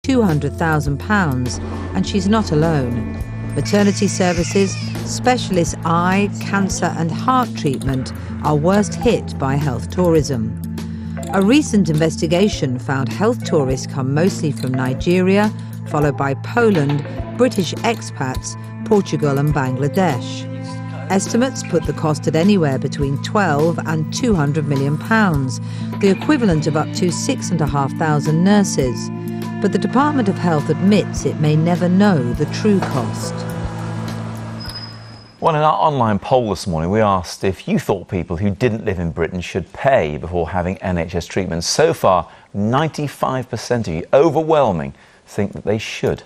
£200,000, and she's not alone. Maternity services, specialist eye, cancer and heart treatment are worst hit by health tourism. A recent investigation found health tourists come mostly from Nigeria, followed by Poland, British expats, Portugal and Bangladesh. Estimates put the cost at anywhere between £12 and £200 million, the equivalent of up to 6,500 nurses. But the Department of Health admits it may never know the true cost. Well, in our online poll this morning, we asked if you thought people who didn't live in Britain should pay before having NHS treatment. So far, 95% of you, overwhelming, think that they should.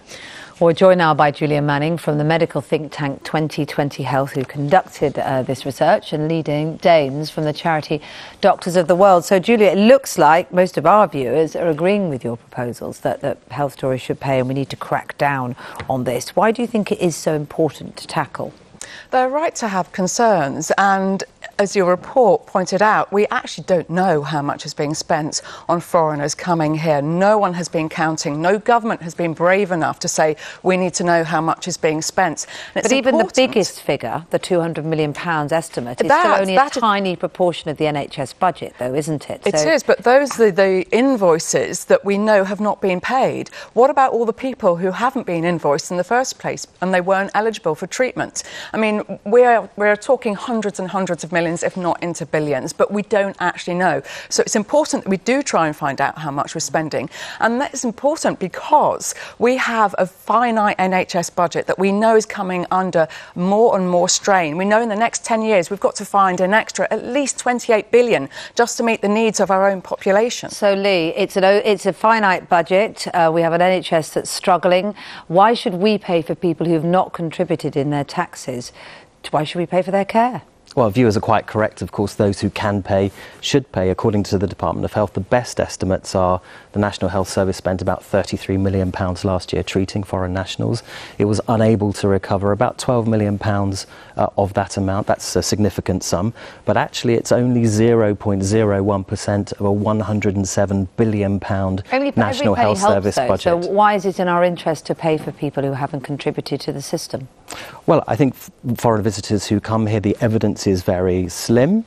We're joined now by Julia Manning from the medical think tank 2020 Health, who conducted this research, and Leigh Daynes from the charity Doctors of the World. So, Julia, it looks like most of our viewers are agreeing with your proposals that health tourists should pay, and we need to crack down on this. Why do you think it is so important to tackle? They're right to have concerns, and as your report pointed out, we actually don't know how much is being spent on foreigners coming here. No one has been counting. No government has been brave enough to say we need to know how much is being spent. But even the biggest figure, the £200 million estimate, is still only a tiny proportion of the NHS budget, though, isn't it? It is, but those are the invoices that we know have not been paid. What about all the people who haven't been invoiced in the first place and they weren't eligible for treatment? I mean, we're talking hundreds and hundreds of millions, if not into billions, but we don't actually know. So it's important that we do try and find out how much we're spending. And that is important because we have a finite NHS budget that we know is coming under more and more strain. We know in the next 10 years we've got to find an extra at least 28 billion just to meet the needs of our own population. So, Leigh, it's a finite budget. We have an NHS that's struggling. Why should we pay for people who have not contributed in their taxes? Why should we pay for their care? Well, viewers are quite correct. Of course, those who can pay should pay. According to the Department of Health, the best estimates are the National Health Service spent about £33 million last year treating foreign nationals. It was unable to recover about £12 million of that amount. That's a significant sum. But actually, it's only 0.01% of a £107 billion National Health Service budget. So why is it in our interest to pay for people who haven't contributed to the system? Well, I think foreign visitors who come here, the evidence is very slim.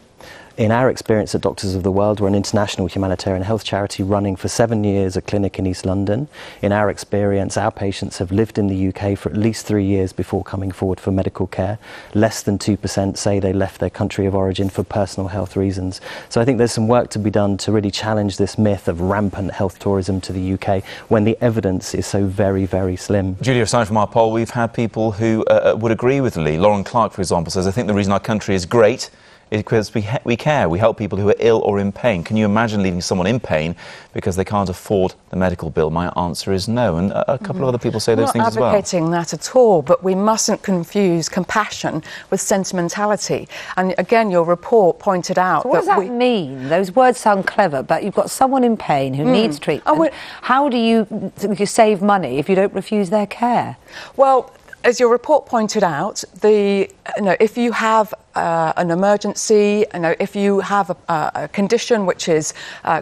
In our experience at Doctors of the World, we're an international humanitarian health charity running for 7 years a clinic in East London. In our experience, our patients have lived in the UK for at least 3 years before coming forward for medical care. Less than 2% say they left their country of origin for personal health reasons. So I think there's some work to be done to really challenge this myth of rampant health tourism to the UK when the evidence is so very, very slim. Julia, aside from our poll, we've had people who would agree with Leigh. Lauren Clark, for example, says, I think the reason our country is great is because we care. We help people who are ill or in pain. Can you imagine leaving someone in pain because they can't afford the medical bill? My answer is no. And a couple of other people say those things as well. I'm not advocating that at all, but we mustn't confuse compassion with sentimentality. And again, your report pointed out so what does that mean? Those words sound clever, but you've got someone in pain who needs treatment. How do you save money if you don't refuse their care? Well, as your report pointed out, if you have an emergency, if you have a condition which is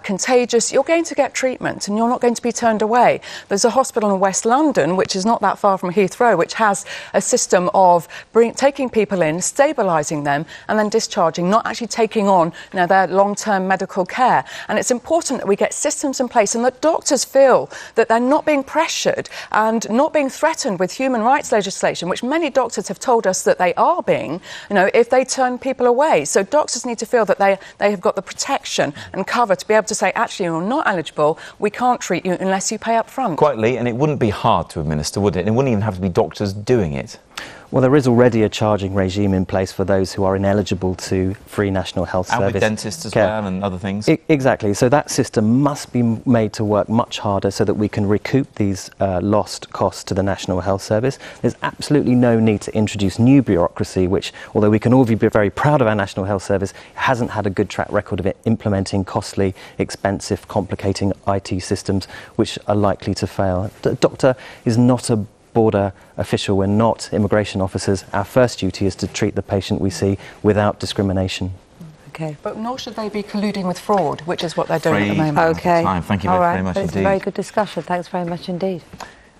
contagious, you're going to get treatment and you're not going to be turned away. There's a hospital in West London, which is not that far from Heathrow, which has a system of taking people in, stabilising them and then discharging, not actually taking on their long-term medical care. And it's important that we get systems in place and that doctors feel that they're not being pressured and not being threatened with human rights legislation, which many doctors have told us that they are being, if they turn people away. So doctors need to feel that they have got the protection and cover to be able to say, actually, you're not eligible, we can't treat you unless you pay up front. Quite, Leigh, and it wouldn't be hard to administer, would it? And it wouldn't even have to be doctors doing it. Well, there is already a charging regime in place for those who are ineligible to free National Health Service with dentists as well and other things. Exactly. So that system must be made to work much harder so that we can recoup these lost costs to the National Health Service. There's absolutely no need to introduce new bureaucracy, which, although we can all be very proud of our National Health Service, hasn't had a good track record of it implementing costly, expensive, complicating IT systems which are likely to fail. A doctor is not a border official. We're not immigration officers. Our first duty is to treat the patient we see without discrimination. OK. But nor should they be colluding with fraud, which is what they're doing at the moment. OK. Thank you All right. very much It's indeed. a very good discussion. Thanks very much indeed.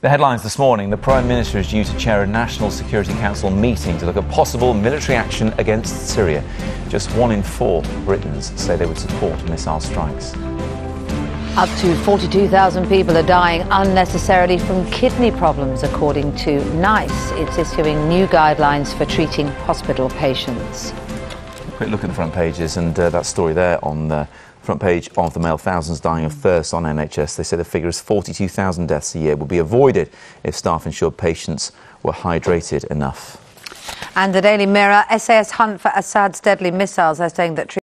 The headlines this morning: the Prime Minister is due to chair a National Security Council meeting to look at possible military action against Syria. Just 1 in 4 Britons say they would support missile strikes. Up to 42,000 people are dying unnecessarily from kidney problems, according to NICE. It's issuing new guidelines for treating hospital patients. Quick look at the front pages, and that story there on the front page of the Mail: thousands dying of thirst on NHS. They say the figure is 42,000 deaths a year would be avoided if staff ensured patients were hydrated enough. And the Daily Mirror: SAS hunt for Assad's deadly missiles. They're saying that